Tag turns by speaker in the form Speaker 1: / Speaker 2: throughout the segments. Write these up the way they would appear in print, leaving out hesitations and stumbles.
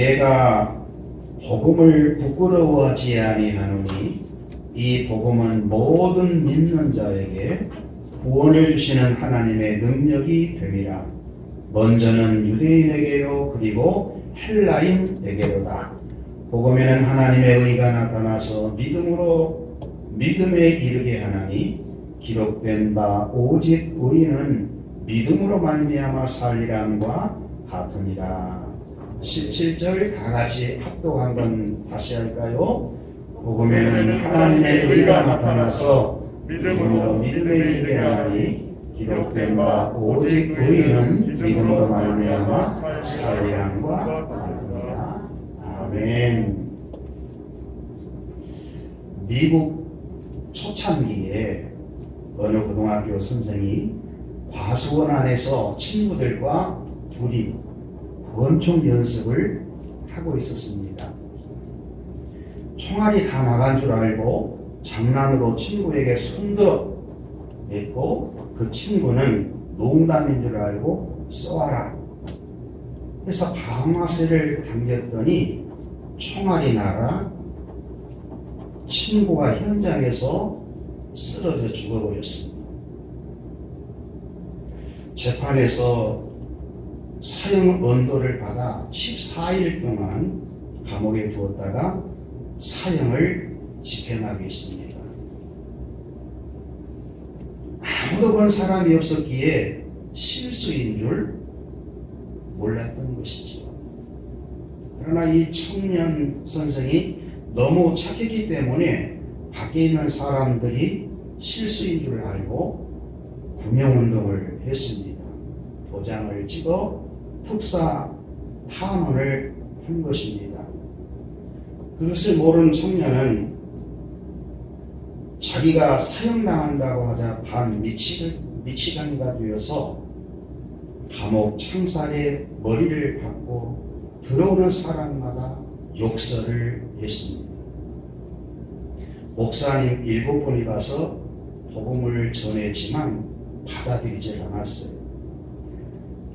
Speaker 1: 내가 복음을 부끄러워하지 아니하노니 이 복음은 모든 믿는 자에게 구원을 주시는 하나님의 능력이 됨이라. 먼저는 유대인에게요 그리고 헬라인에게로다. 복음에는 하나님의 의가 나타나서 믿음에 이르게 하나니 기록된 바 오직 의인은 믿음으로 말미암아 살리람과 같으니라. 17절 다 같이 합독 한번 다시 할까요? 복음에는 하나님의 의가 나타나서 믿음으로 믿음에 이르게 하나니 기록된 바 오직 의인은 믿음으로 말미암아 살리람과 같으니라. 아멘. 미국 초창기에 어느 고등학교 선생이 과수원 안에서 친구들과 둘이 권총 연습을 하고 있었습니다. 총알이 다 나간 줄 알고 장난으로 친구에게 손들어 냈고 그 친구는 농담인 줄 알고 쏘아라 해서 방아쇠를 당겼더니 총알이 나가 친구가 현장에서 쓰러져 죽어버렸습니다. 재판에서 사형 언도를 받아 14일 동안 감옥에 두었다가 사형을 집행하게 했습니다. 아무도 본 사람이 없었기에 실수인 줄 몰랐던 것이지요. 그러나 이 청년 선생이 너무 착했기 때문에 밖에 있는 사람들이 실수인 줄 알고 구명운동을 했습니다. 도장을 찍어 특사 탄원을 한 것입니다. 그것을 모르는 청년은 자기가 사형당한다고 하자 반 미치광이가 되어서 감옥 창살에 머리를 박고 들어오는 사람마다 욕설을 했습니다. 목사님 7분이 가서 복음을 전했지만 받아들이질 않았어요.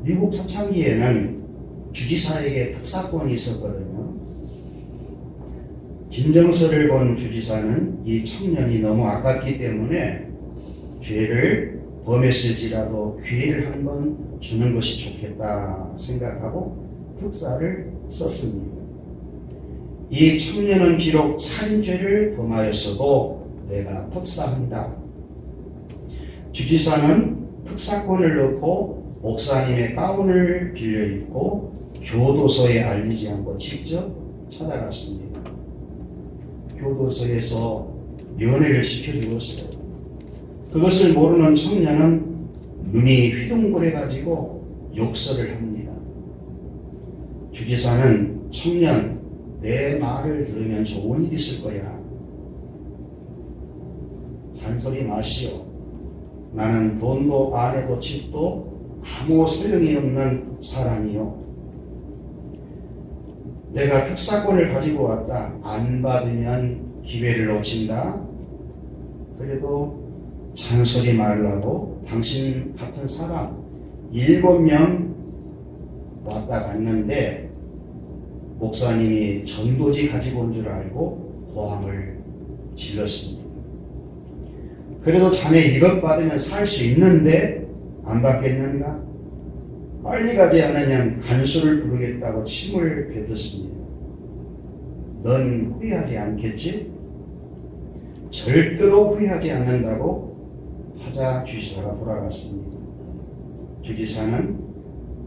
Speaker 1: 미국 초창기에는 주지사에게 특사권이 있었거든요. 진정서를 본 주지사는 이 청년이 너무 아깝기 때문에 죄를 범했을지라도 기회를 한 번 주는 것이 좋겠다 생각하고 특사를 썼습니다. 이 청년은 비록 살인죄를 범하였어도 내가 특사한다. 주지사는 특사권을 넣고 목사님의 가운을 빌려 입고 교도소에 알리지 않고 직접 찾아갔습니다. 교도소에서 면회를 시켜주었어요. 그것을 모르는 청년은 눈이 휘둥그레가지고 욕설을 합니다. 주지사는 청년, 내 말을 들으면 좋은 일 있을 거야. 잔소리 마시오. 나는 돈도 아내도 집도 아무 소용이 없는 사람이요. 내가 특사권을 가지고 왔다. 안 받으면 기회를 놓친다. 그래도 잔소리 말라고 당신 같은 사람 7명 왔다 갔는데 목사님이 전도지 가지고 온 줄 알고 고함을 질렀습니다. 그래도 자네 이것 받으면 살 수 있는데 안 받겠는가? 빨리 가지 않으면 간수를 부르겠다고 침을 뱉었습니다. 넌 후회하지 않겠지? 절대로 후회하지 않는다고 하자 주지사가 돌아갔습니다. 주지사는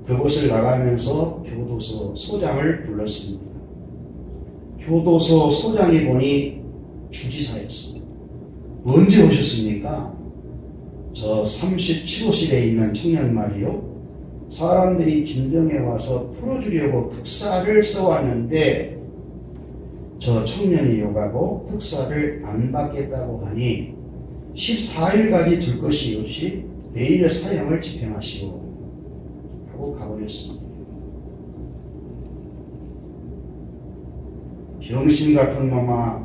Speaker 1: 그곳을 나가면서 교도소 소장을 불렀습니다. 교도소 소장이 보니 주지사였습니다. 언제 오셨습니까? 저 37호실에 있는 청년 말이요. 사람들이 진정해 와서 풀어주려고 특사를 써왔는데 저 청년이 욕하고 특사를 안 받겠다고 하니 14일까지 둘 것이 없이 내일 사형을 집행하시오 하고 가버렸습니다. 병신 같은 놈아,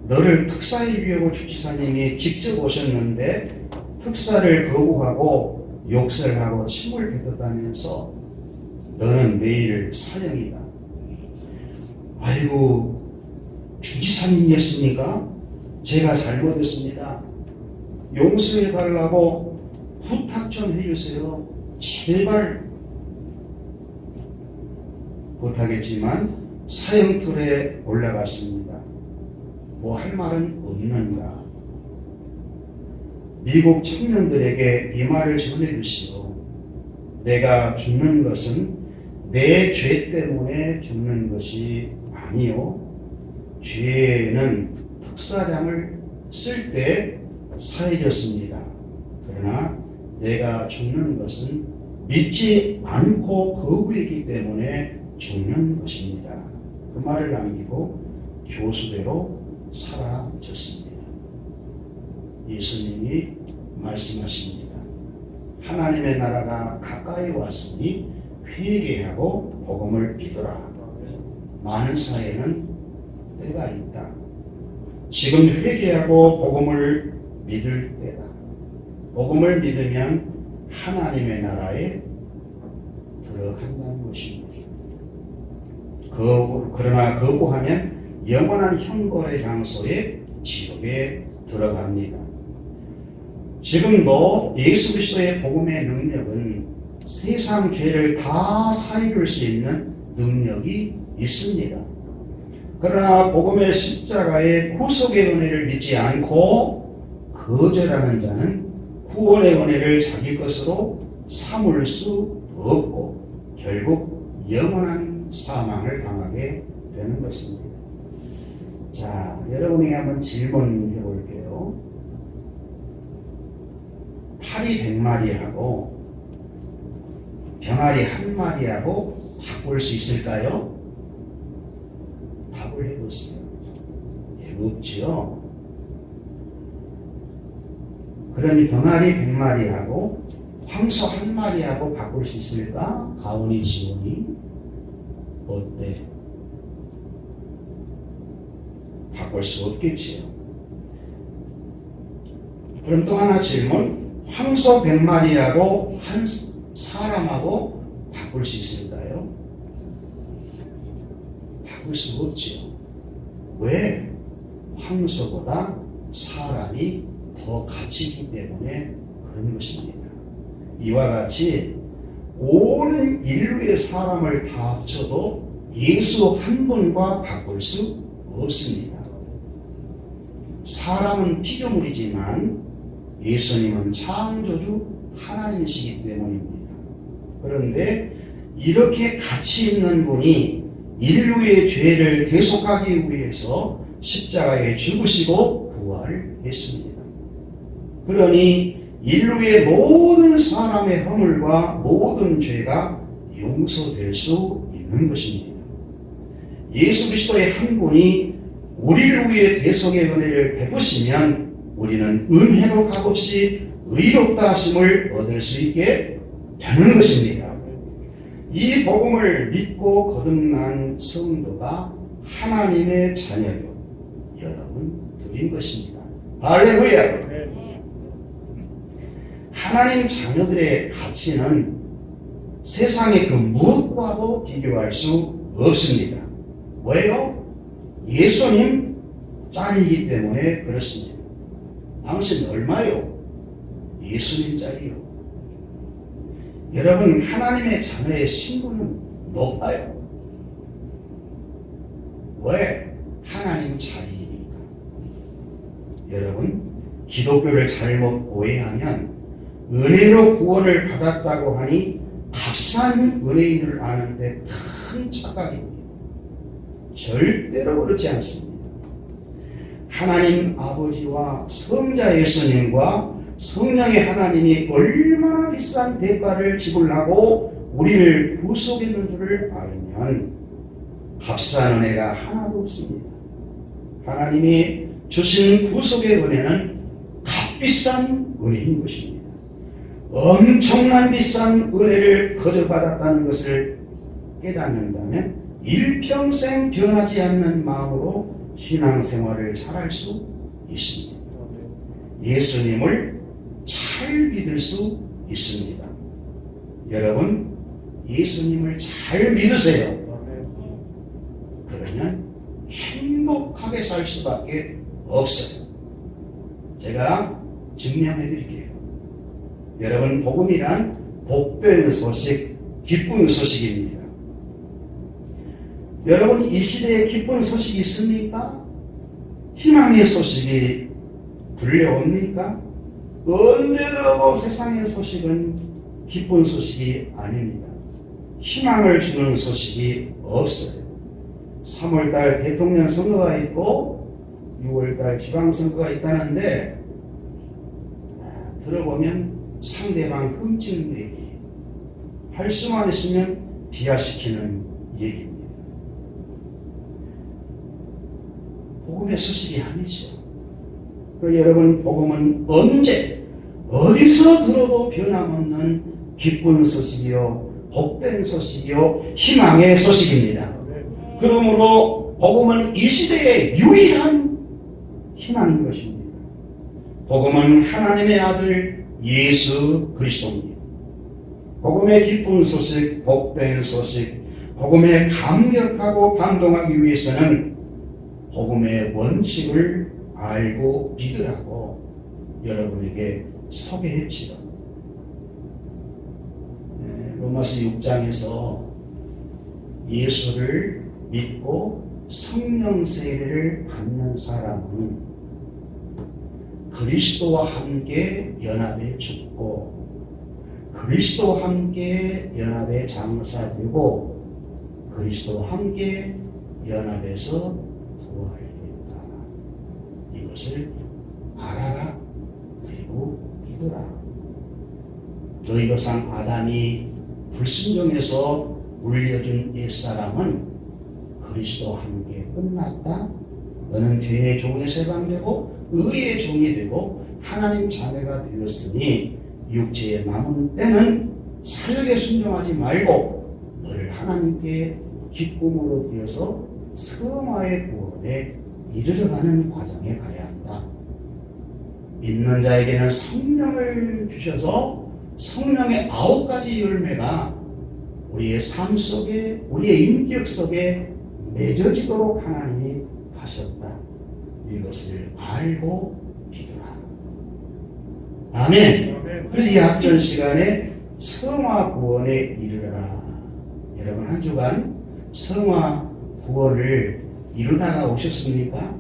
Speaker 1: 너를 특사에 비우고 주지사님이 직접 오셨는데 특사를 거부하고 욕설하고 침을 뱉었다면서 너는 내일 사형이다. 아이고, 주지사님이었습니까? 제가 잘못했습니다. 용서해 달라고 부탁 좀 해주세요. 제발. 못하겠지만 사형틀에 올라갔습니다. 뭐 할 말은 없는가? 미국 청년들에게 이 말을 전해주시오. 내가 죽는 것은 내 죄 때문에 죽는 것이 아니요. 죄는 특사량을 쓸 때 사해졌습니다. 그러나 내가 죽는 것은 믿지 않고 거부했기 때문에 죽는 것입니다. 그 말을 남기고 교수대로 사라졌습니다. 예수님이 말씀하십니다. 하나님의 나라가 가까이 왔으니 회개하고 복음을 믿으라. 많은 사회는 때가 있다. 지금 회개하고 복음을 믿을 때다. 복음을 믿으면 하나님의 나라에 들어간다는 것입니다. 그러나 거부하면 영원한 형벌의 장소에 지옥에 들어갑니다. 지금도 예수 그리스도의 복음의 능력은 세상 죄를 다 사해줄 수 있는 능력이 있습니다. 그러나 복음의 십자가의 구속의 은혜를 믿지 않고 거절하는 자는 구원의 은혜를 자기 것으로 삼을 수 없고 결국 영원한 사망을 당하게 되는 것입니다. 자, 여러분에게 한번 질문해 볼게요. 파리 100마리하고 병아리 1마리하고 바꿀 수 있을까요? 답을 해보세요. 없지요. 그러니 병아리 100마리하고 황소 1마리하고 바꿀 수 있을까? 가온이 지온이 어때? 바꿀 수 없겠지요. 그럼 또 하나 질문. 황소 100마리하고 한 사람하고 바꿀 수 있을까요? 바꿀 수 없지요. 왜? 황소보다 사람이 더 가치 있기 때문에 그런 것입니다. 이와 같이 온 인류의 사람을 다 합쳐도 예수 한 분과 바꿀 수 없습니다. 사람은 피조물이지만 예수님은 창조주 하나님이시기 때문입니다. 그런데 이렇게 가치 있는 분이 인류의 죄를 대속하기 위해서 십자가에 죽으시고 부활했습니다. 그러니 인류의 모든 사람의 허물과 모든 죄가 용서될 수 있는 것입니다. 예수 그리스도의 한 분이 우리를 위해 대속의 은혜를 베푸시면 우리는 은혜로 값없이 의롭다 하심을 얻을 수 있게 되는 것입니다. 이 복음을 믿고 거듭난 성도가 하나님의 자녀요 여러분 드린 것입니다. 할렐루야. 하나님 자녀들의 가치는 세상의 그 무엇과도 비교할 수 없습니다. 왜요? 예수님 짤이기 때문에 그렇습니다. 당신 얼마요? 예수님 짤이요. 여러분 하나님의 자녀의 신분은 높아요. 왜? 하나님 자리이니까. 여러분 기독교를 잘못 오해하면 은혜로 구원을 받았다고 하니 값싼 은혜인을 아는데 큰 착각입니다. 절대로 그렇지 않습니다. 하나님 아버지와 성자 예수님과 성령의 하나님이 얼마나 비싼 대가를 지불하고 우리를 구속했는 줄을 알면 값싼 은혜가 하나도 없습니다. 하나님이 주신 구속의 은혜는 값비싼 은혜인 것입니다. 엄청난 비싼 은혜를 거저받았다는 것을 깨닫는다면 일평생 변하지 않는 마음으로 신앙생활을 잘할 수 있습니다. 예수님을 잘 믿을 수 있습니다. 여러분 예수님을 잘 믿으세요. 그러면 행복하게 살 수밖에 없어요. 제가 증명해 드릴게요. 여러분, 복음이란 복된 소식, 기쁜 소식입니다. 여러분, 이 시대에 기쁜 소식이 있습니까? 희망의 소식이 들려옵니까? 언제 들어도 세상의 소식은 기쁜 소식이 아닙니다. 희망을 주는 소식이 없어요. 3월달 대통령 선거가 있고 6월달 지방선거가 있다는데 들어보면 상대방 흠집 내기, 할 수만 있으면 비하시키는 얘기입니다. 복음의 소식이 아니죠. 여러분, 복음은 언제 어디서 들어도 변함없는 기쁜 소식이요, 복된 소식이요, 희망의 소식입니다. 그러므로 복음은 이 시대의 유일한 희망인 것입니다. 복음은 하나님의 아들 예수 그리스도입니다. 복음의 기쁜 소식, 복된 소식, 복음에 감격하고 감동하기 위해서는 복음의 원칙을 알고 믿으라고 여러분에게 소개했지요. 로마서 6장에서 예수를 믿고 성령 세례를 받는 사람은 그리스도와 함께 연합에 죽고 그리스도와 함께 연합에 장사되고 그리스도와 함께 연합에서 부활했다. 이것을 알아라, 그리고 믿으라. 너희로상 아담이 불순종해서 물려준 옛사람은 그리스도와 함께 끝났다. 너는 죄의 종에서 해방되고 의의 종이 되고 하나님 자녀가 되었으니 육체의 남은 때는 사역에 순종하지 말고 너를 하나님께 기쁨으로 되어서 성화의 구원에 이르러가는 과정에 가야 한다. 믿는 자에게는 성령을 주셔서 성령의 9가지 열매가 우리의 삶 속에, 우리의 인격 속에 맺어지도록 하나님이 하셨다. 이것을 알고 믿으라. 아멘. 그래서 이 학전 시간에 성화 구원에 이르러라. 여러분, 한 주간 성화 구원을 이루다가 오셨습니까?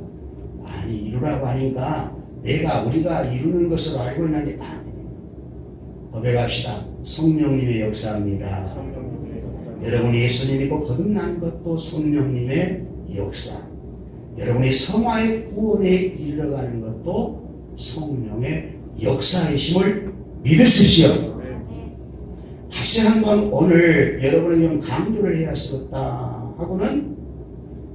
Speaker 1: 아니, 이루라고 하니까 우리가 이루는 것으로 알고 있는데 아니에요. 고백합시다. 성령님의 역사입니다. 여러분이 예수님 믿고 거듭난 것도 성령님의 역사. 여러분이 성화의 구원에 이르러가는 것도 성령의 역사이심을 믿으십시오. 다시 한번 오늘 여러분이 좀 강조를 해야 쓰겠다 하고는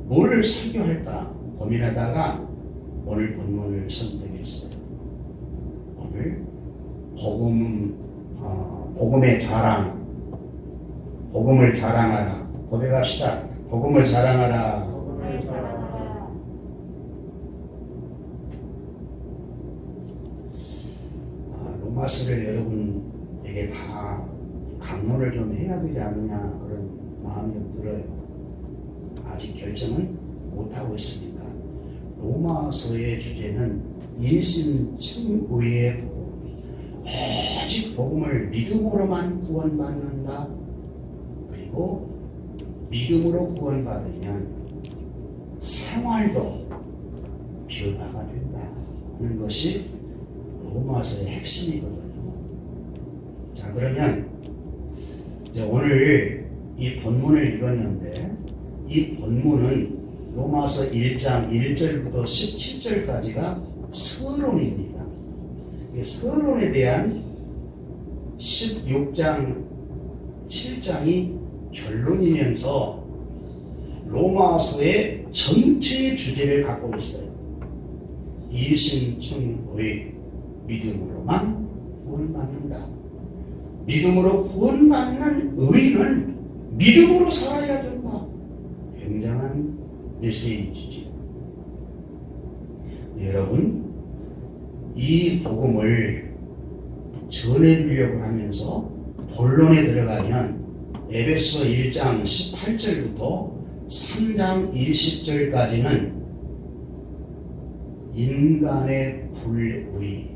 Speaker 1: 뭘 설교할까 고민하다가 오늘 본문을 선택했어요. 오늘 복음의 자랑, 복음을 자랑하라. 고백합시다. 복음을 자랑하라. 로마서를 여러분에게 다 강론을 좀 해야 되지 않느냐 그런 마음이 들어요. 아직 결정은 못하고 있으니까. 로마서의 주제는 예수님 칭의의 복음, 오직 복음을 믿음으로만 구원받는다. 그리고 믿음으로 구원받으면 생활도 변화가 된다 하는 것이 로마서의 핵심이거든요. 자, 그러면 이제 오늘 이 본문을 읽었는데 이 본문은 로마서 1장 1절부터 17절까지가 서론입니다. 서론에 대한 16장 7장이 결론이면서 로마서의 전체의 주제를 갖고 있어요. 이심청의 믿음으로만 구원받는다. 믿음으로 구원받는 의인은 믿음으로 살아야 된다. 굉장한 메시지지. 여러분, 이 복음을 전해드리려고 하면서 본론에 들어가면 에베소 1장 18절부터 3장 20절까지는 인간의 불의,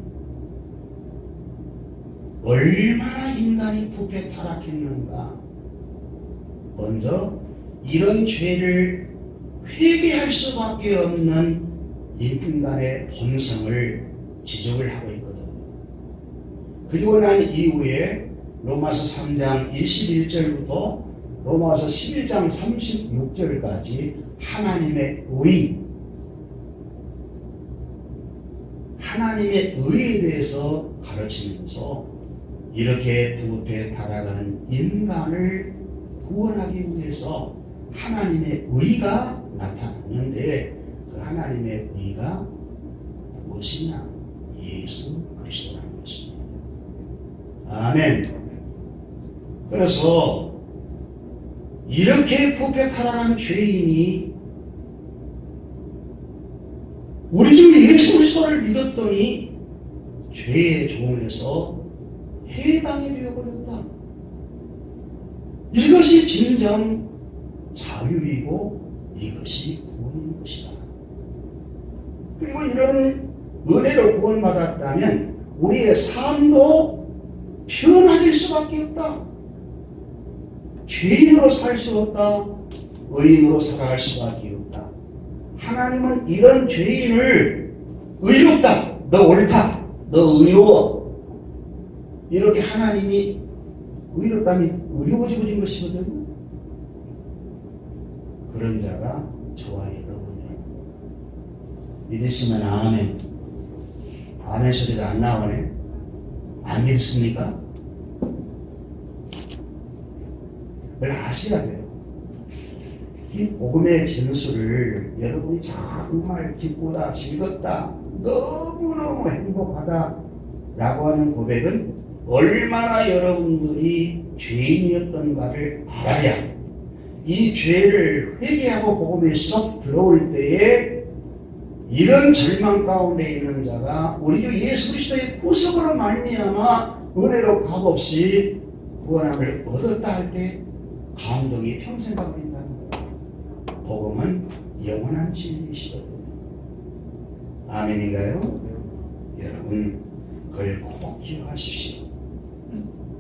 Speaker 1: 얼마나 인간이 부패 타락했는가. 먼저 이런 죄를 회개할 수밖에 없는 인간의 본성을 지적을 하고 있거든요. 그리고 난 이후에 로마서 3장 21절부터 로마서 11장 36절까지 하나님의 의, 하나님의 의에 대해서 가르치면서 이렇게 부패 타락한 인간을 구원하기 위해서 하나님의 의가 나타났는데 그 하나님의 의가 무엇이냐? 예수 그리스도라는 것입니다. 아멘. 그래서 이렇게 부패 타락한 죄인이 우리 중 예수 그리스도를 믿었더니 죄의 종에서 해방이 되어버렸다. 이것이 진정 자유이고 이것이 구원인 것이다. 그리고 이런 은혜로 구원받았다면 우리의 삶도 변화될 수밖에 없다. 죄인으로 살 수 없다. 의인으로 살아갈 수밖에 없다. 하나님은 이런 죄인을 의롭다, 너 옳다, 너 의로워, 이렇게 하나님이 의롭다면 의로워지는 것이거든요. 그런 자가 저와 여러분이에요. 믿으시면 아멘. 아멘 소리도 안 나오네. 안 믿습니까? 그걸 아셔야 돼요. 이 복음의 진술을 여러분이 정말 기쁘다, 즐겁다, 너무너무 행복하다 라고 하는 고백은 얼마나 여러분들이 죄인이었던가를 알아야 이 죄를 회개하고 복음에 쏙 들어올 때에 이런 절망 가운데 있는 자가 우리 주 예수 그리스도의 구속으로 말미암아 은혜로 값없이 구원함을 얻었다 할 때 감동이 평생 가버린다는 거예요. 복음은 영원한 진리이시거든요. 아멘인가요? 여러분 그걸 꼭 기억하십시오.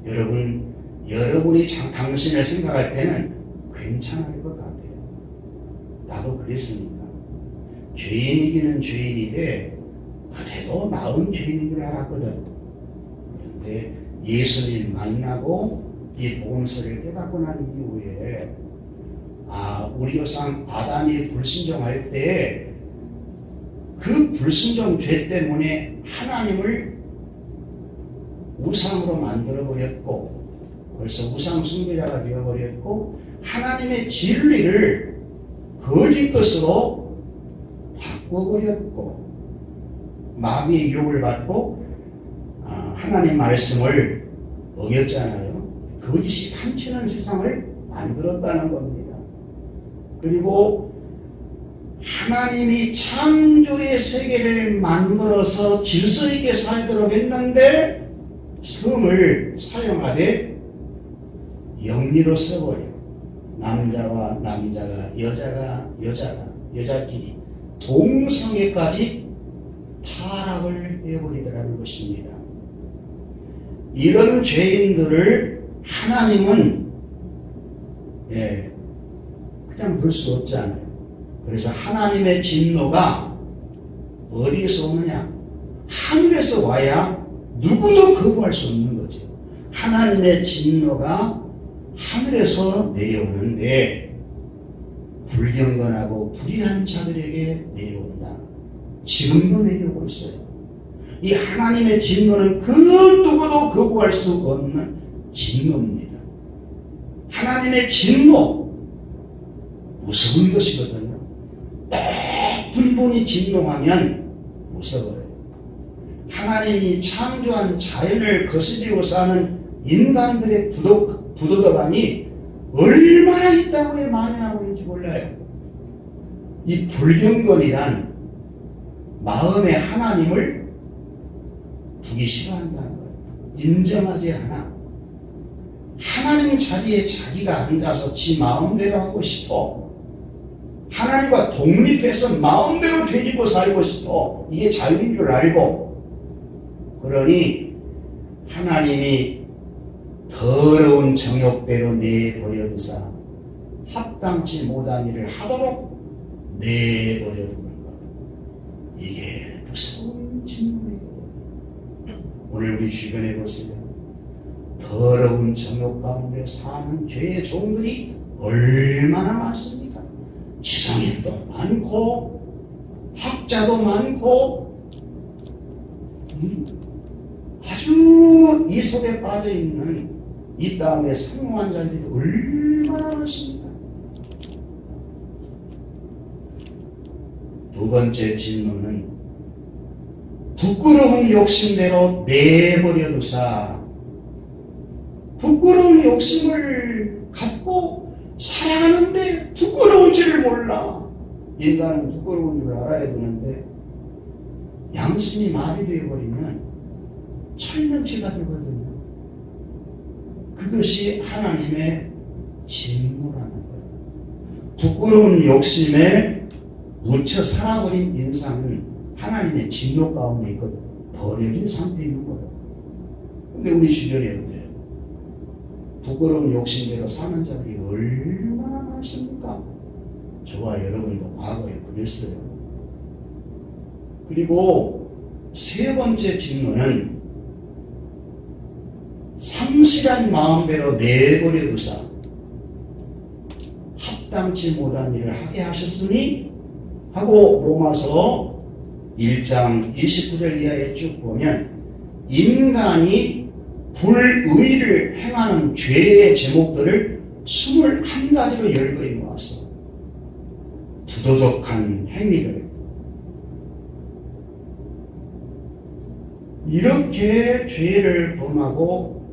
Speaker 1: 여러분이 당신을 생각할 때는 괜찮을 것 같아요. 나도 그랬으니까. 죄인이기는 죄인인데 그래도 나은 죄인인 줄 알았거든. 그런데 예수님 만나고 이 복음서를 깨닫고 난 이후에 우리 조상 아담이 불순종할 때 그 불순종 죄 때문에 하나님을 우상으로 만들어버렸고 벌써 우상 숭배자가 되어버렸고 하나님의 진리를 거짓 것으로 바꿔버렸고 마귀의 유혹을 받고 하나님 말씀을 어겼잖아요. 거짓이 판치는 세상을 만들었다는 겁니다. 그리고 하나님이 창조의 세계를 만들어서 질서 있게 살도록 했는데 성을 사용하되 영리로 써버려. 남자와 남자가 여자가 여자끼리 동성애까지 타락을 해버리더라는 것입니다. 이런 죄인들을 하나님은 그냥 둘 수 없잖아요. 그래서 하나님의 진노가 어디에서 오느냐? 하늘에서 와야 누구도 거부할 수 없는 거죠. 하나님의 진노가 하늘에서 내려오는데 불경건하고 불의한 자들에게 내려온다. 지금도 내려오고 있어요. 이 하나님의 진노는 그 누구도 거부할 수 없는 진노입니다. 하나님의 진노 무서운 것이거든요. 딱 분본이 진노하면 무서워요. 하나님이 창조한 자연을 거스리고 사는 인간들의 부도덕함이 얼마나 이 땅에 만연하고 있는지 몰라요. 이 불경건이란 마음에 하나님을 두기 싫어한다는 거예요. 인정하지 않아. 하나님 자리에 자기가 앉아서 지 마음대로 하고 싶어. 하나님과 독립해서 마음대로 죄짓고 살고 싶어. 이게 자유인 줄 알고. 그러니 하나님이 더러운 정욕대로 내버려두사 합당치 못한 일을 하도록 내버려두는 것. 이게 무서운 진노예요. 오늘 우리 주변에 보세요. 더러운 정욕 가운데 사는 죄의 종들이 얼마나 많습니까? 지성인도 많고 학자도 많고 아주 이 속에 빠져있는 이 땅의 성공한 자들이 얼마나 많습니까? 두 번째 질문은 부끄러운 욕심대로 내버려두사 부끄러운 욕심을 갖고 살아가는데 부끄러운 줄을 몰라. 인간은 부끄러운 줄 알아야 되는데 양심이 마비되어버리면 철면피가 되거든요. 그것이 하나님의 진노라는 거예요. 부끄러운 욕심에 묻혀 살아버린 인상은 하나님의 진노 가운데 있거든. 버려진 상태에 있는 거예요. 근데 우리 주변에 어때요? 부끄러운 욕심대로 사는 자들이 얼마나 많습니까? 저와 여러분도 과거에 그랬어요. 그리고 세 번째 질문은 상실한 마음대로 내버려두사 합당치 못한 일을 하게 하셨으니 하고 로마서 1장 29절 이하에 쭉 보면 인간이 불의를 행하는 죄의 제목들을 21가지로 열거해 놓았어. 부도덕한 행위를 이렇게 죄를 범하고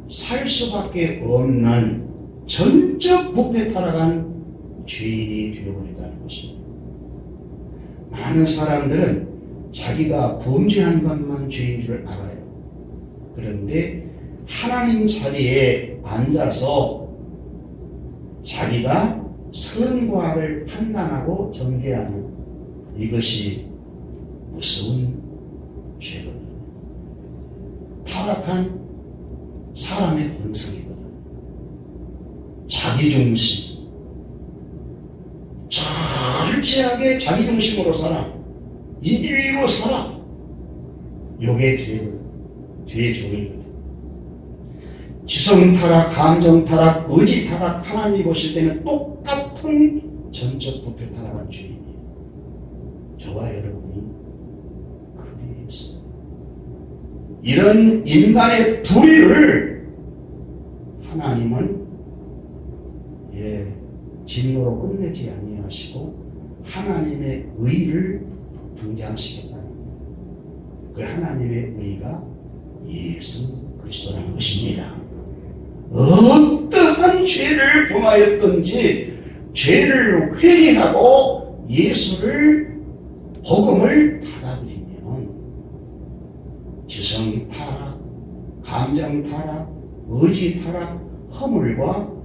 Speaker 1: 살 수밖에 없는 전적 부패 타락한 죄인이 되어버린다는 것입니다. 많은 사람들은 자기가 범죄한 것만 죄인 줄 알아요. 그런데 하나님 자리에 앉아서 자기가 선과 악을 판단하고 정죄하는 이것이 무서운 죄거든요. 타락한 사람의 본성이거든요. 자기중심, 철저하게 자기중심으로 살아, 이기로 살아. 요게 죄거든. 죄의 종이거든. 지성 타락, 감정 타락, 의지 타락, 하나님이 보실 때는 똑같은 전적 부패 타락한 죄인이에요. 저와 여러분이 그리에 있어요. 이런 인간의 불의를 하나님은 진노로 끝내지 아니하시고 하나님의 의를 등장시켰다는 거예요. 그 하나님의 의가 예수 그리스도라는 것입니다. 어떠한 죄를 범하였든지 죄를 회개하고 예수를 복음을 받아들이면 지성 타락, 감정 타락, 의지 타락, 허물과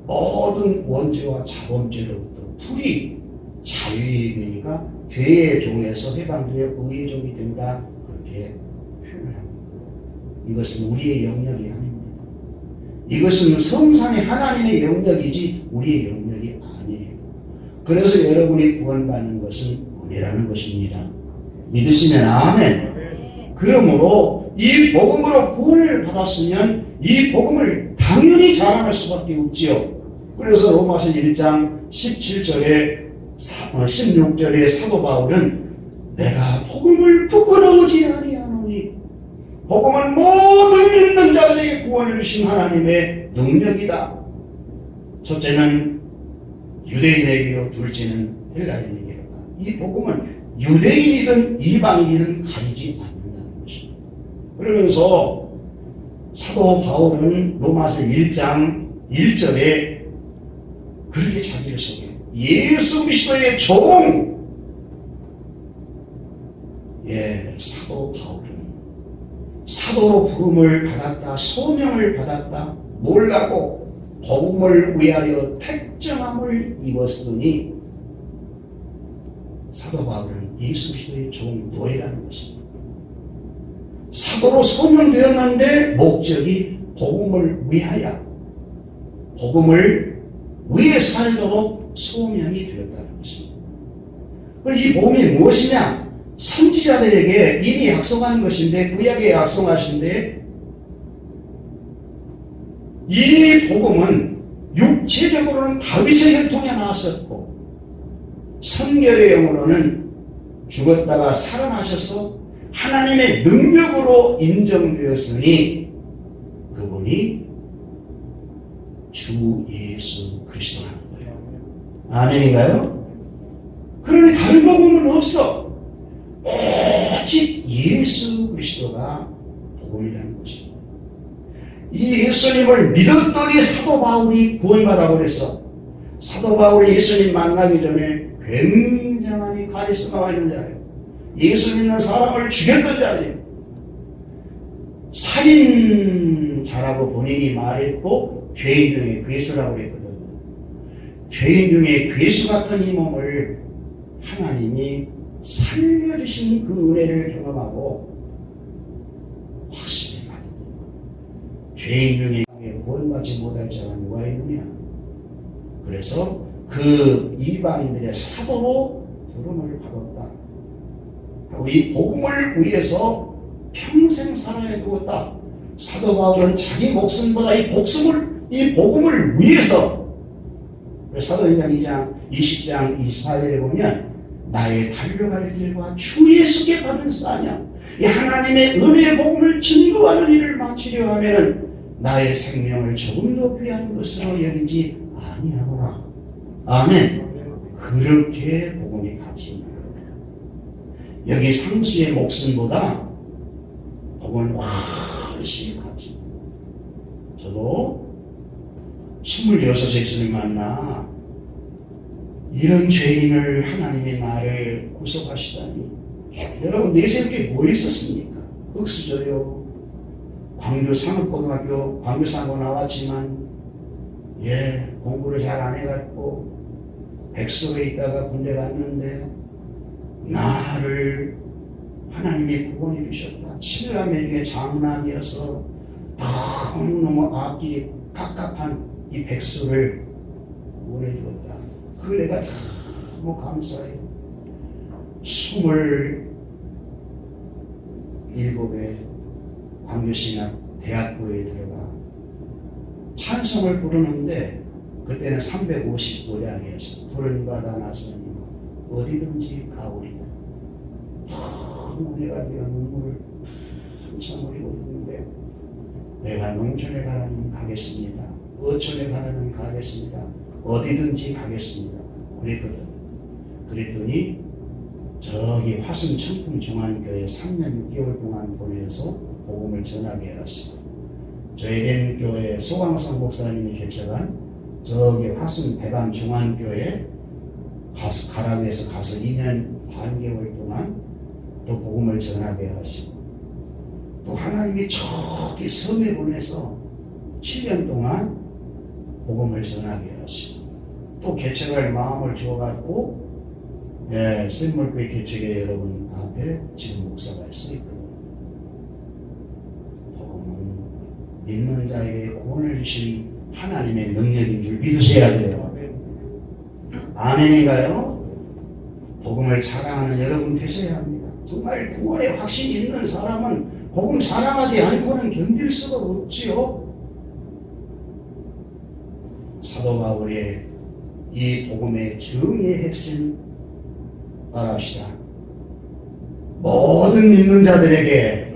Speaker 1: 모든 원죄와 자범죄로부터 풀이 자유이 되니까 죄의 종에서 해방되어 의의 종이 된다. 그렇게 표현을 합니다. 이것은 우리의 영역이 아닙니다. 이것은 성삼위 하나님의 영역이지 우리의 영역이 아니에요. 그래서 여러분이 구원받는 것은 은혜라는 것입니다. 믿으시면 아멘. 그러므로 이 복음으로 구원을 받았으면 이 복음을 당연히 자랑할 수밖에 없지요. 그래서 로마서 1장 17절에 16절에 사도 바울은 내가 복음을 부끄러우지 아니하노니 복음은 모든 믿는 자들에게 구원을 주신 하나님의 능력이다. 첫째는 유대인에게요, 둘째는 헬라인에게요. 이 복음은 유대인이든 이방인이든 가리지 않는다는 것입니다. 그러면서 사도 바울은 로마서 1장 1절에 그렇게 자기를 소개해요. 예수 그리스도의 종. 사도 바울은 사도로 부름을 받았다, 소명을 받았다, 몰라고 복음을 위하여 택정함을 입었으니 사도 바울은 예수 그리스도의 종노예라는 것입니다. 사도로 소명되었는데 목적이 복음을 위하여, 복음을 위해 살도록 소명이 되었다는 것입니다. 그럼 이 복음이 무엇이냐? 선지자들에게 이미 약속한 것인데, 구약에 약속하신데, 이 복음은 육체적으로는 다윗의 혈통에 나왔었고, 성결의 영으로는 죽었다가 살아나셔서 하나님의 능력으로 인정되었으니 그분이 주 예수 그리스도라는 거예요. 아멘인가요? 그러니 다른 복음은 없어. 오직 예수 그리스도가 복음이라는 거지. 이 예수님을 믿었더니 사도 바울이 구원받아 버렸어. 사도 바울이 예수님 만나기 전에 굉장한 카리스마가 있는 자예요. 예수 믿는 사람을 죽였던 자들이에요. 살인자라고 본인이 말했고 죄인 중에 괴수라고 했거든요. 죄인 중에 괴수 같은 이 몸을 하나님이 살려주신 그 은혜를 경험하고 확신을 받은 거예요. 죄인 중에 구원받지 못할 자가 누가 있느냐. 그래서 그 이방인들의 사도로 부름을 받았다. 하고 이 복음을 위해서 평생 살아야 두었다. 사도 바울은 자기 목숨보다 이 복음을 위해서, 사도행전 2장 20장 24절에 보면 나의 달려갈 길과 주 예수께 받은 사명, 이 하나님의 은혜의 복음을 증거하는 일을 마치려 하면은 나의 생명을 조금도 귀한 것으로 여기지 아니하노라. 아멘. 그렇게 복음이 가치 있는 겁니다. 여기 상수의 목숨보다 복음은 훨씬 가치 있는 겁니다. 저도 26에 예수님 만나 이런 죄인을 하나님이 나를 구속하시다니. 여러분 내세울 게 뭐 있었습니까? 흙수저요. 광주 상업고등학교 광교상고 나왔지만 공부를 잘 안 해갖고 백석에 있다가 군대 갔는데 나를 하나님이 구원해 주셨다. 7남매 중에 장남이어서 너무너무 앞길이 갑갑한 이 백석을 구원해 주었다. 그 내가 너무 감사해요. 27에 광교신학 대학교에 들어가 찬송을 부르는데 그때는 355장이었어. 부른 바다 나서니 어디든지 가오리다. 너무 내가 눈물을 한참 흘리고 있는데 내가 농촌에 가라는 가겠습니다. 어촌에 가라는 가겠습니다. 어디든지 가겠습니다. 그랬거든. 그랬더니 저기 화순 청풍 중앙교회 3년 6개월 동안 보내서 복음을 전하게 해왔어요. 저희 교회 소강성 목사님이 개척한 저기 화순 대감 중앙교회 가라위에서 가서 2년 반개월 동안 또 복음을 전하게 하시고, 또 하나님이 저기 섬에 보내서 7년 동안 복음을 전하게 하시고, 또 개척할 마음을 주어갖고 샘물교회 개척에 여러분 앞에 지금 목사가 서 있거든요. 복음은 믿는 자에게 구원을 주신 하나님의 능력인 줄 믿으셔야 돼요. 아멘인가요? 복음을 자랑하는 여러분 되셔야 합니다. 정말 구원의 확신이 있는 사람은 복음 자랑하지 않고는 견딜 수가 없지요. 사도 바울의 이 복음의 정의의 핵심 말합시다. 모든 믿는 자들에게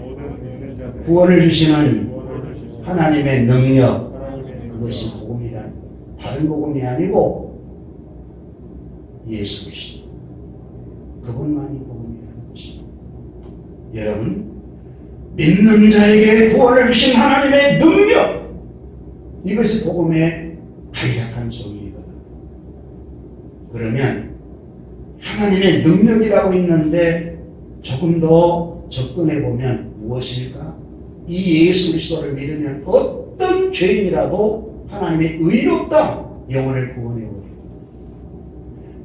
Speaker 1: 구원을 주시는 하나님의 능력, 그것이 복음이란 다른 복음이 아니고 예수 그리스도, 그분만이 복음이라는 것입니다. 여러분, 믿는 자에게 구원을 주신 하나님의 능력, 이것이 복음의 간략한 정의거든. 그러면 하나님의 능력이라고 있는데 조금 더 접근해 보면 무엇일까? 이 예수 그리스도를 믿으면 어떤 죄인이라도 하나님의 의롭다 영혼을 구원해 버립니다.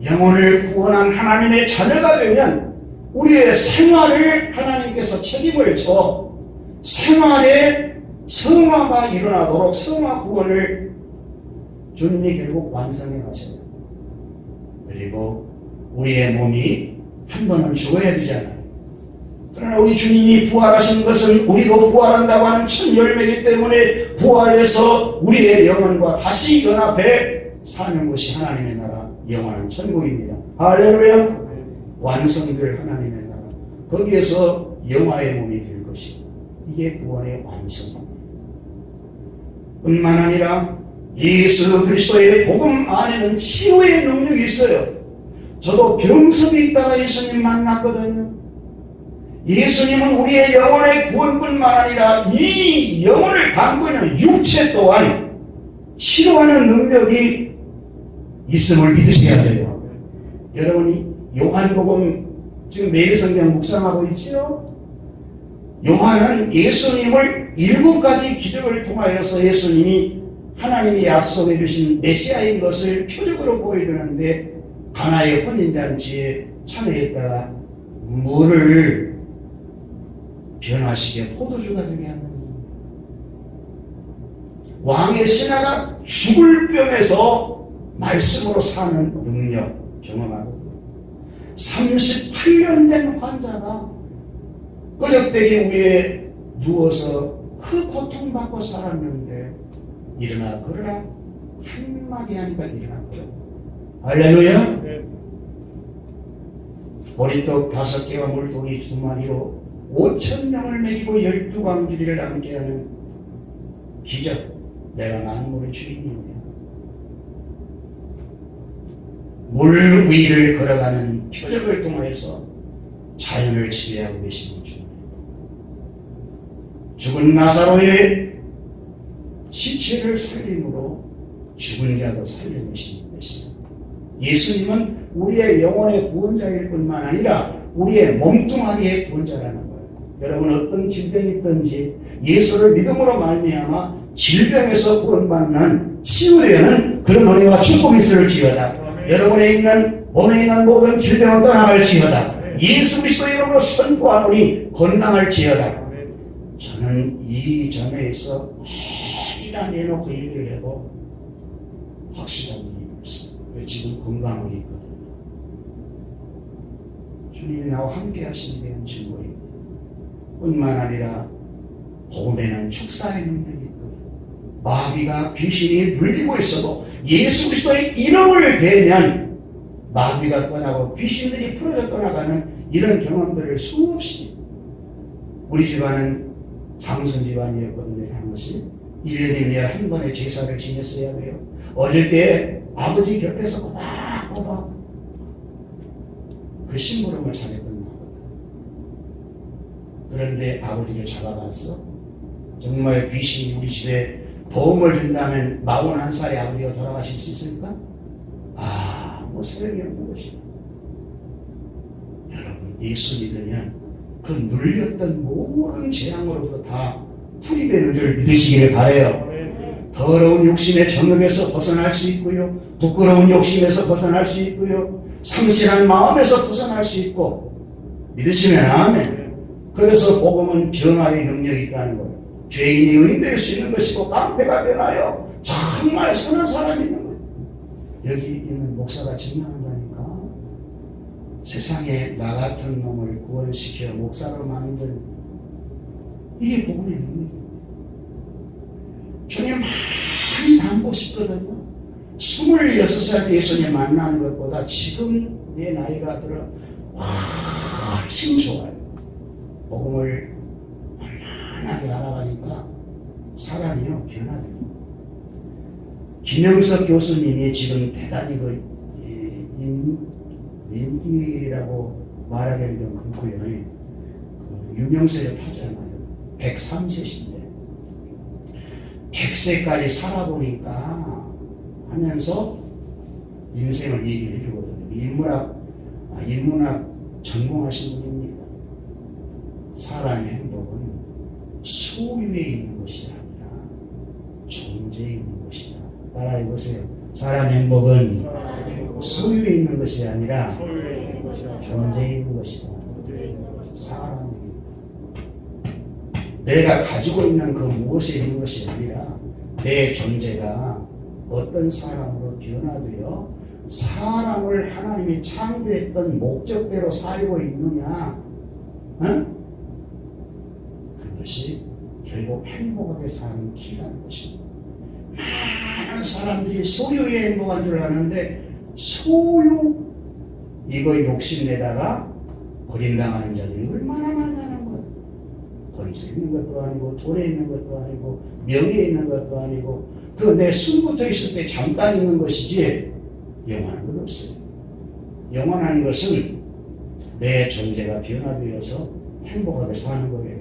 Speaker 1: 영혼을 구원한 하나님의 자녀가 되면 우리의 생활을 하나님께서 책임을 져 생활에 성화가 일어나도록 성화 구원을 주님이 결국 완성해 가셔요. 그리고 우리의 몸이 한 번은 죽어야 되잖아요. 그러나 우리 주님이 부활하신 것은 우리도 부활한다고 하는 첫 열매이기 때문에 부활해서 우리의 영혼과 다시 연합해 사는 것이 하나님의 나라 영원한 천국입니다. 할렐루야. 완성될 하나님의 나라, 거기에서 영화의 몸이 될 것이고 이게 구원의 완성입니다. 뿐만 아니라 예수 그리스도의 복음 안에는 치유의 능력이 있어요. 저도 병석에 있다가 예수님 만났거든요. 예수님은 우리의 영혼의 구원뿐만 아니라 이 영혼을 담고 있는 육체 또한 치료하는 능력이 있음을 믿으셔야 돼요. 여러분이 요한복음 지금 매일 성경 묵상하고 있지요? 요한은 예수님을 7가지 기적을 통하여서 예수님이 하나님이 약속해 주신 메시아인 것을 표적으로 보여주는데 가나의 혼인잔치에 참여했다가 물을 변화시켜 포도주가 되게 하는 왕의 신하가 죽을 병에서 말씀으로 사는 능력 경험하거든요. 38년 된 환자가 끄적대기 위에 누워서 그 고통받고 살았는데 일어나 걸어라 한마디 하니까 일어났거든요. 할렐루야. 보리떡 5개와 물고기 2마리로 5,000명을 먹이고 12광주리를 남게 하는 기적. 내가 만물의 주인이오며 물 위를 걸어가는 표적을 통해서 자연을 지배하고 계시는 주님. 죽은 나사로의 시체를 살림으로 죽은 자도 살려내시는 것입니다. 예수님은 우리의 영혼의 구원자일 뿐만 아니라 우리의 몸뚱아리의 구원자라는 거예요. 여러분 어떤 질병이 있든지 예수를 믿음으로 말미암아 질병에서 구원받는 치유되는 그런 은혜와 축복이 있을지어다. 여러분에 있는 몸에 있는 모든 질병은 떠나갈지어다. 예수 그리스도의 이름으로 선포하노니 건강할지어다. 저는 이 점에서 어디다 내놓고 얘기를 해도 확실하게 얘기했습니다. 왜 지금 건강하게 있거든요. 주님이 나와 함께 하시는 데는 증거입니다. 뿐만 아니라 복음에는 축사의 능력이 있고 마귀가 귀신이 물리고 있어도 예수 그리스도의 이름을 대면 마귀가 떠나고 귀신들이 풀어져 떠나가는 이런 경험들을 수없이 우리 집안은 장선 집안이었거든요. 향것이 1년에 내야 한 번의 제사를 지냈어야 돼요. 어릴 때 아버지 곁에서 꼬박꼬박 그 심부름을 잘했던 나거든. 그런데 아버지를 잡아갔어. 정말 귀신이 우리 집에 도움을 준다면 41살에 아버지가 돌아가실 수 있을까? 아무 소용이 없는 것이다. 여러분 예수 믿으면 그 눌렸던 모든 재앙으로부터 다 풀이되는 줄 믿으시기를 바라요. 더러운 욕심의 정욕에서 벗어날 수 있고요. 부끄러운 욕심에서 벗어날 수 있고요. 상실한 마음에서 벗어날 수 있고 믿으시면 아멘. 그래서 복음은 변화의 능력이 있다는 거예요. 죄인이 의인될 수 있는 것이고 깡패가 되나요? 정말 선한 사람이 있는 거예요. 여기 있는 목사가 증명한다니까. 세상에 나 같은 놈을 구원시켜 목사로 만든 이게 복음의 능력이에요. 주님 많이 닮고 싶거든요. 26살 때 예수님 만나는 것보다 지금 내 나이가 들어 훨씬 좋아요. 복음을 만만하게 알아가니까 사람이요 변화돼요. 김영석 교수님이 지금 대단히 인기라고 말하기는 좀 그렇고요. 유명세를 타잖아요. 103세신데 100세까지 살아보니까 하면서 인생을 얘기를 해주거든요. 인문학 전공하신 분입니다. 사람의 행복은 소유에 있는 것이 아니라 존재에 있는 것이다. 따라해보세요. 사람의 행복은 소유에 있는 것이 아니라
Speaker 2: 소유에 있는 것이 아니라
Speaker 1: 존재에 있는 것이다.
Speaker 2: 존재에 있는 것이다.
Speaker 1: 사람이 내가 가지고 있는 그 무엇에 있는 것이 아니라 내 존재가 어떤 사람으로 변화되어 사람을 하나님이 창조했던 목적대로 살고 있느냐, 그것이 결국 행복하게 사는 길이라는 것입니다. 많은 사람들이 소유에 행복한 줄 아는데 소유 이거 욕심내다가 버림당하는 자들이 얼마나 많다는 거예요. 거기서 있는 것도 아니고 돈에 있는 것도 아니고 명예에 있는 것도 아니고 그 내 숨부터 있을 때 잠깐 있는 것이지 영원한 것 없어요. 영원한 것은 내 존재가 변화되어서 행복하게 사는 거예요.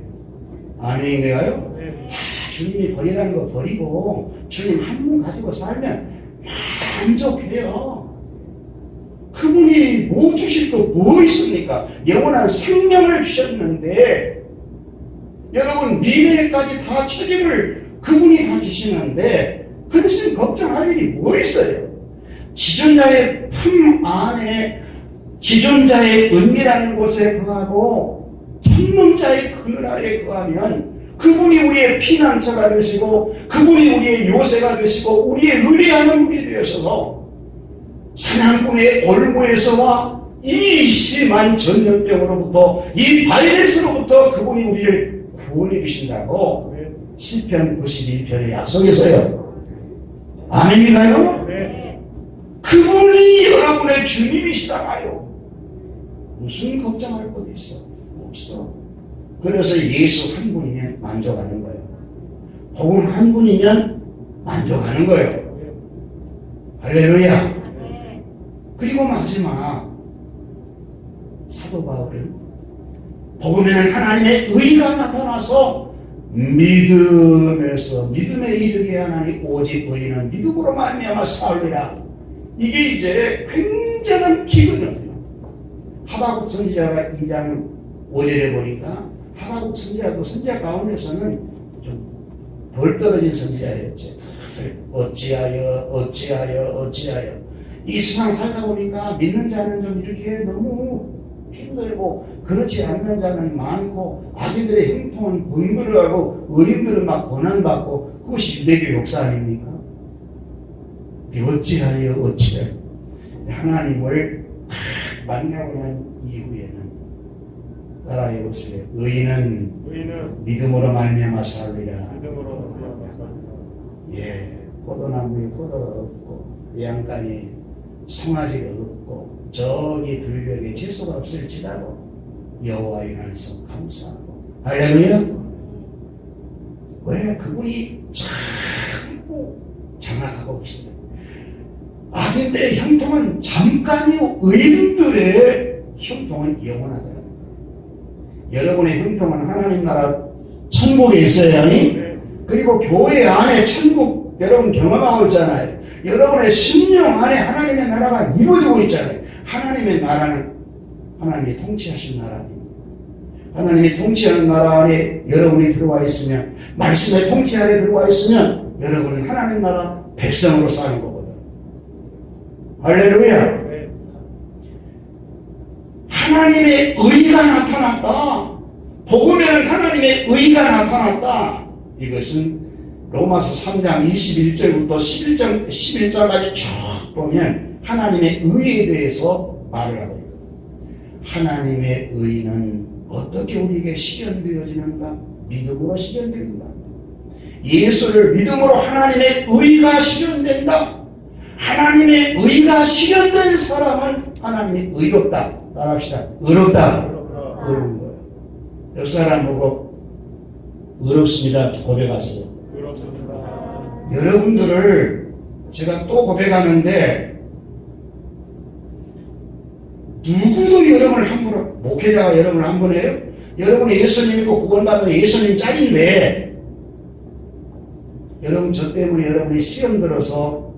Speaker 1: 아멘인가요?
Speaker 2: 네.
Speaker 1: 주님이 버리라는 거 버리고 주님 한 분 가지고 살면 만족해요. 그분이 뭐 주실 거 뭐 있습니까? 영원한 생명을 주셨는데 여러분 미래까지 다 책임을 그분이 다 지시는데 그것은 걱정할 일이 뭐 있어요? 지존자의 품 안에 지존자의 은밀한 곳에 거하고 참놈자의 그늘 아래 거하면 그분이 우리의 피난처가 되시고 그분이 우리의 요새가 되시고 우리의 의뢰하는 분이 되셔서 사냥꾼의 올무에서와 이 심한 전염병으로부터 이 바이러스로부터 그분이 우리를 구원해 주신다고 시편 91편에 약속했어요. 아멘인가요?
Speaker 2: 네.
Speaker 1: 그분이 여러분의 주님이시다가요. 무슨 걱정할 것 있어? 없어. 그래서 예수 한 분이면 만족하는 거예요. 복음 한 분이면 만족하는 거예요. 할렐루야. 그리고 마지막 사도 바울은 복음에는 하나님의 의가 나타나서 믿음에서 믿음에 이르게 하나니 오직 의인은 믿음으로 말미암아 사으리라. 이게 이제 굉장한 기근이에요. 하박국 선지자가 2장 5절에 보니까 하박국 선지자도 선지자 가운데서는 좀 덜 떨어진 선지자였죠. 어찌하여 이 세상 살다 보니까 믿는 자는 좀 이렇게 너무 힘들고 그렇지 않는 자는 많고 아기들의 형통은 번거로워하고 어린들은 막 고난받고 그것이 유대교 역사 아닙니까? 어찌하여 하나님을 만나고 난 이후에는 따라해 보세요. 의인은 믿음으로 말미암아 살리라. 예, 포도나무에 포도가 없고 양간에 송아지가 없고 저기 들녘에 채소가 없을지라도 여호와의 날서 감사하고 할렐루야. 왜 그분이 자꾸 장악하고 계시냐. 악인들의 형통은 잠깐이요 의인들의 형통은 영원하다. 여러분의 형통은 하나님 나라 천국에 있어야 하니 그리고 교회 안에 천국 여러분 경험하고 있잖아요. 여러분의 심령 안에 하나님의 나라가 이루어지고 있잖아요. 하나님의 나라는 하나님이 통치하신 나라입니다. 하나님이 통치하는 나라 안에 여러분이 들어와 있으면 말씀의 통치 안에 들어와 있으면 여러분은 하나님 나라 백성으로 사는 거거든. 할렐루야. 하나님의 의가 나타났다. 복음에는 하나님의 의가 나타났다. 이것은 로마서 3장 21절부터 11절까지 쭉 보면 하나님의 의에 대해서 말을 하고 있거든요. 하나님의 의는 어떻게 우리에게 실현되어지는가? 믿음으로 실현됩니다. 예수를 믿음으로 하나님의 의가 실현된다. 하나님의 의가 실현된 사람은 하나님이 의롭다. 따라합시다. 의롭다. 의로운 거예요. 옆 사람 보고 의롭습니다. 고백하세요.
Speaker 2: 의롭습니다.
Speaker 1: 여러분들을 제가 또 고백하는데 누구도 여러분을 함부로 목회자가 여러분을 함부로 해요? 여러분이 예수님이고 구원받은 예수님 짝인데 여러분 저 때문에 여러분이 시험 들어서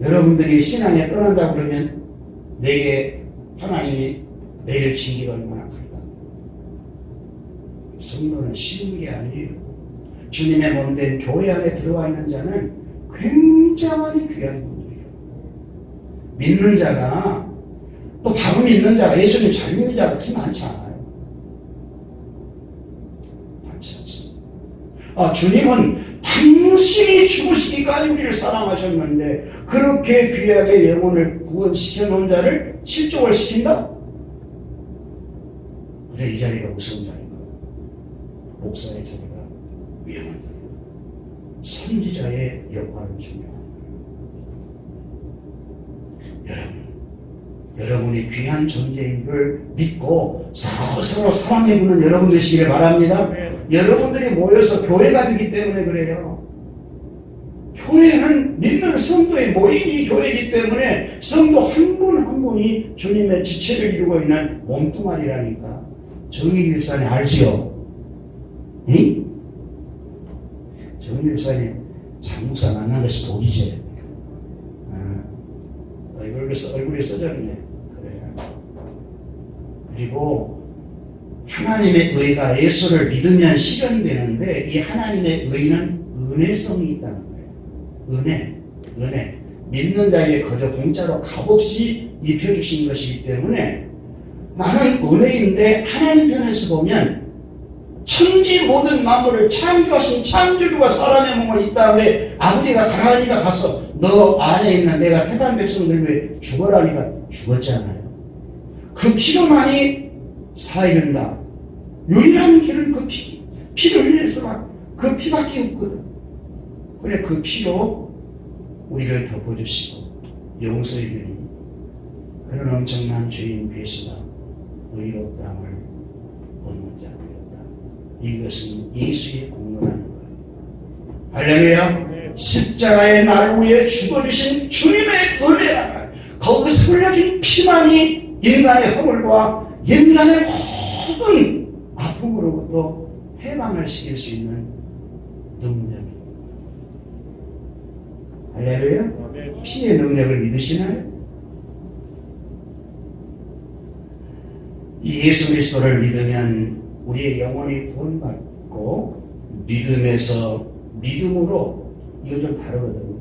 Speaker 1: 여러분들이 신앙에 떠난다 그러면 내게 하나님이 내일 징계가 얼마나 클까. 성도는 쉬운 게 아니에요. 주님의 몸된 교회 안에 들어와 있는 자는 굉장히 귀한 분들이에요. 믿는 자가 또 바로 믿는 자가 예수님 잘 믿는 자가 그렇게 많지 않아요. 많지 않습니다. 주님은 당신이 죽으시기까지 우리를 사랑하셨는데 그렇게 귀하게 영혼을 구원시켜 놓은 자를 실족을 시킨다? 그래, 이 자리가 무서운 자리가 목사의 자리가 위험한 자리가 선지자의 역할은 중요합니다. 여러분이 귀한 존재인 걸 믿고 서로 사랑해주는 여러분 되시기를 바랍니다. 여러분들이 모여서 교회가 되기 때문에 그래요. 교회는 믿는 성도의 모임이 교회이기 때문에 성도 한 분 한 분이 주님의 지체를 이루고 있는 몸뚱아리라니까. 정의일 일사님 알지요? 응? 정의일 일사님 장목사 만난 것이 복이지. 얼굴에 써졌네. 그래. 그리고 하나님의 의가 예수를 믿으면 실현되는데 이 하나님의 의는 은혜성이 있다는 거예요. 은혜. 믿는 자에게 거저 공짜로 값없이 입혀주신 것이기 때문에 나는 은혜인데 하나님 편에서 보면 천지 모든 만물을 창조하신 창조주가 사람의 몸을 이 다음에 아버지가 가라니가 가서 너 안에 있는 내가 택한 백성들 왜 죽어라니까 죽었잖아요. 그 피로만이 살아있는다. 유일한 길은 그 피를 흘려서 그 피밖에 없거든. 그래, 그 피로 우리를 덮어주시고 용서해 주니 그런 엄청난 죄인 괴수가 의롭다함을 얻는 자 되었다. 이것은 예수의 공로라는 거예요. 할렐루야. 십자가의 날 위에 죽어주신 주님의 은혜라. 거기서 흘려진 피만이 인간의 허물과 인간의 모든 아픔으로부터 해방을 시킬 수 있는 능력입니다. 할렐루야. 피의 능력을 믿으시나요? 이 예수 그리스도를 믿으면 우리의 영혼이 구원받고 믿음으로 이건 좀 다르거든요.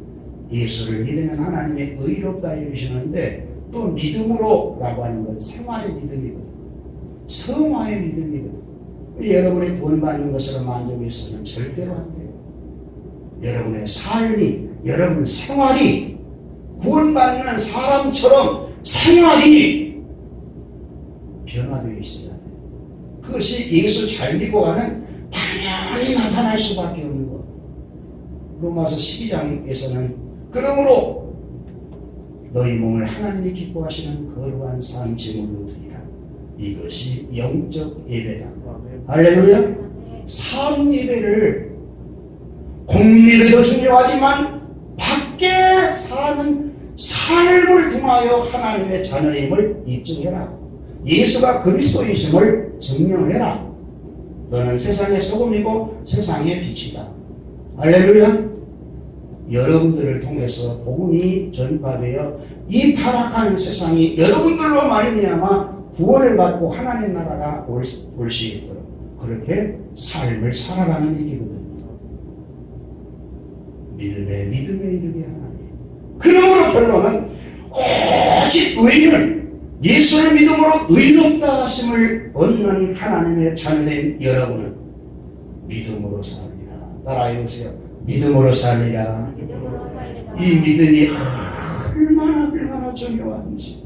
Speaker 1: 예수를 믿으면 하나님의 의롭다 이러시는데 또 믿음으로라고 하는 건 생활의 믿음이거든요. 성화의 믿음이거든요. 여러분이 구원받는 것으로 만족해서는 절대로 안 돼요. 여러분의 삶이, 여러분 생활이 구원받는 사람처럼 생활이 변화되어 있어야 돼요. 그것이 예수 잘 믿고 가면 당연히 나타날 수밖에 없는 것. 로마서 12장에서는 그러므로 너희 몸을 하나님이 기뻐하시는 거룩한 산 제물로 드리라. 이것이 영적 예배다. 할렐루야. 산 예배를 공리도 중요하지만 밖에 사는 삶을 통하여 하나님의 자녀임을 입증해라. 예수가 그리스도이심을 증명해라. 너는 세상의 소금이고 세상의 빛이다. 할렐루야. 여러분들을 통해서 복음이 전파되어 이 타락한 세상이 여러분들로 말미암아 구원을 받고 하나님 나라가 올 수 있도록 그렇게 삶을 살아가는 얘기거든요. 믿음에 이르게 하나님. 그러므로 결론은 오직 의인은 예수를 믿음으로 의롭다 하심을 얻는 하나님의 자녀된 여러분은 믿음으로 살리라. 따라해보세요. 믿음으로 살리라. 이 믿음이 얼마나 중요한지.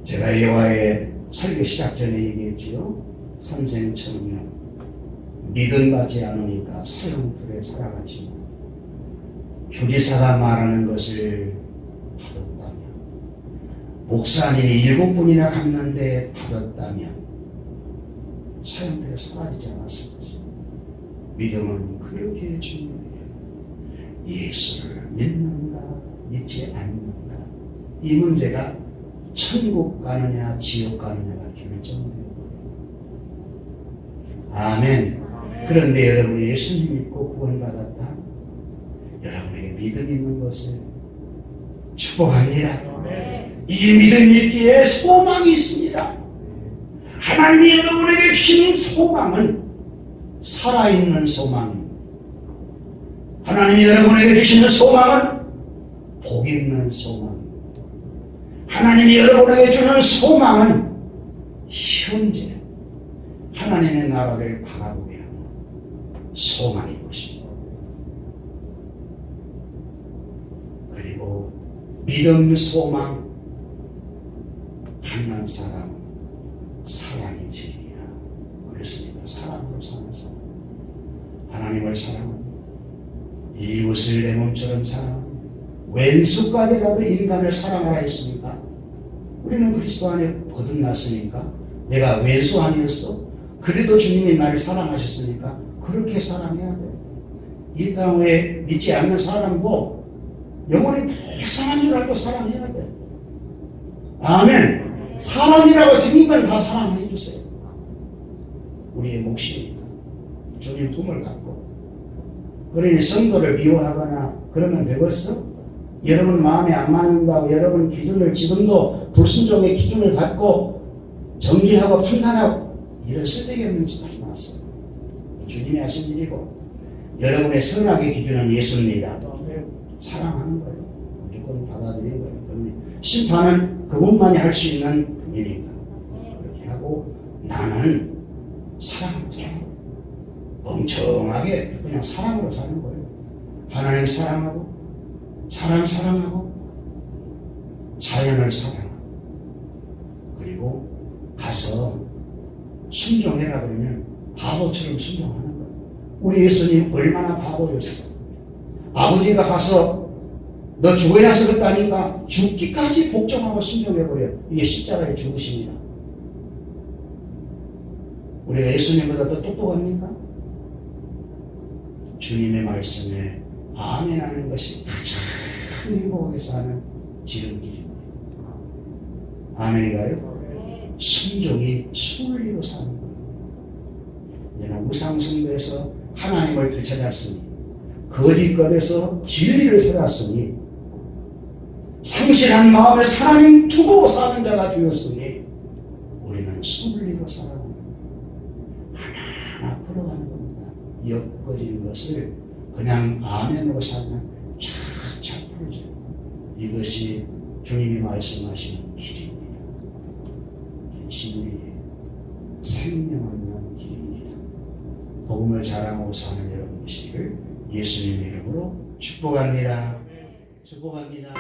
Speaker 1: 제가 여호와의 설교 시작 전에 얘기했지요. 선생 청년 믿음 받지 않으니까 사형틀에 살아가지만 주지사가 말하는 것을 받았다면 목사님이 7분이나 갔는데 받았다면 사형틀에 사라지지 않았을 것입니다. 믿음은 그렇게 중요해요. 예수를 믿는가 믿지 않는가 이 문제가 천국 가느냐 지옥 가느냐가 결정돼요. 아멘. 그런데 여러분이 예수님 믿고 구원받았다. 여러분에게 믿음 있는 것을 축복합니다. 이 믿음이 있기에 소망이 있습니다. 하나님이 여러분에게 주신 소망은 살아있는 소망입니다. 하나님이 여러분에게 주시는 소망은 복 있는 소망. 하나님이 여러분에게 주는 소망은 현재 하나님의 나라를 바라보게 하는 소망인 것입니다. 그리고 믿음, 소망, 갖는 사람, 사랑이 진리야. 그렇습니다. 사랑으로 사는 사람. 하나님을 사랑합니다. 이웃을 내 몸처럼 사랑합니다. 왼수까지라도 인간을 사랑하라 했습니까? 우리는 그리스도 안에 거듭났으니까 내가 왼수 아니었어? 그래도 주님이 나를 사랑하셨으니까 그렇게 사랑해야 돼. 이 땅에 믿지 않는 사람도 영원히 불쌍한 줄 알고 사랑해야 돼. 아멘. 사람이라고 생긴 건 다 사랑해 주세요. 우리의 몫이니까. 주님 품을 갖고. 그러니 성도를 미워하거나 그러면 되겠어? 여러분 마음에 안 맞는다고 여러분 기준을 지금도 불순종의 기준을 갖고 정리하고 판단하고 이런 쓸데기 없는 짓 하지 마세요. 주님이 하신 일이고 여러분의 선악의 기준은 예수입니다. 사랑하는 거예요. 무조건 받아들이는 거예요. 그러니 심판은 그분만이 할 수 있는 분이니까 그렇게 하고 나는 사랑으로 사는 거예요. 멍청하게 그냥 사랑으로 사는 거예요. 하나님 사랑하고 사랑하고 자연을 사랑하고 그리고 가서 순종해라 그러면 바보처럼 순종하는 거예요. 우리 예수님 얼마나 바보였어. 아버지가 가서 너 죽어야 쓰겠다니까 죽기까지 복종하고 순종해버려요. 이게 십자가의 죽으십니다. 우리가 예수님보다 더 똑똑합니까? 주님의 말씀에 아멘하는 것이 가장 행복하게 사는 지름길입니다. 아멘인가요? 순종이 순리로 사는 거예요. 내가 우상숭배에서 하나님을 되찾았으니 거짓것에서 진리를 찾았으니 상실한 마음에 하나님 두고 사는 자가 되었으니 우리는 순리로 살아가는 겁니다. 하나하나 풀어가는 겁니다. 엮어진 것을 그냥 아멘으로 살면 착착 풀어져요. 이것이 주님이 말씀하시는 길입니다. 진리의 생명 없는 길입니다. 복음을 자랑하고 사는 여러분 되시기를 예수님의 이름으로 축복합니다. 축복합니다.